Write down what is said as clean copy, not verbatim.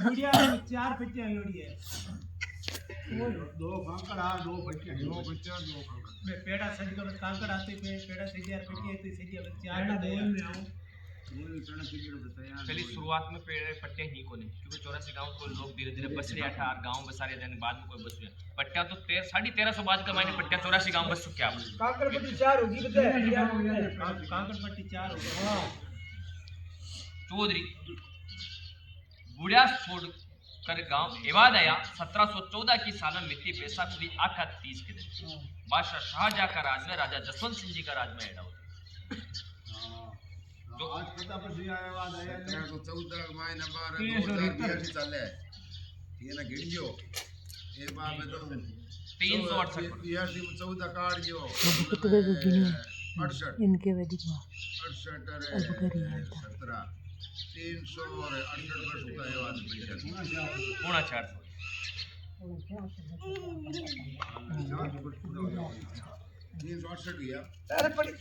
गुड़िया 4 पेटियां लोड़ी है। दो कांकड़ा, दो पेटियां, दो कांकड़। मैं पेड़ा सज कर कांकड़ आते पे पेड़ा सज यार पेटियां तो सज यार 4 का बोल में आऊं। पहली शुरुआत में पेड़ पट्टे ही कोने क्योंकि 84 गांव को लोग धीरे धीरे बस रहे 18 गांव बसा रहे बाद में कोई बस हुआ पट्टा तो 1350 बाद का मैंने पट्टा 84 गांव बस चुके आप कांकड़ पट्टी 4 होगी बता कांकड़ पट्टी 4 होगी। हां चौधरी बुढ़िया छोड़ कर गांव एवाद आया 1714 की साल में मिट्टी पैसा खुदी आखा 30 के दिन बादशाह शाहजहां का राज में राजा जसवंत सिंह जी का राज में एड़ा तो आज पता पड़ी एवाद आया 1714 महीना 2082 चले ये ना गिड़ियो ये बात में तो 368 82 में 14 काट दियो कितने को गिने 68 इनके वैदिक 68 अब करिए 17 300 और 68 वर्ष का एवाद पैसा पूरा 400 368 गया अरे पड़ी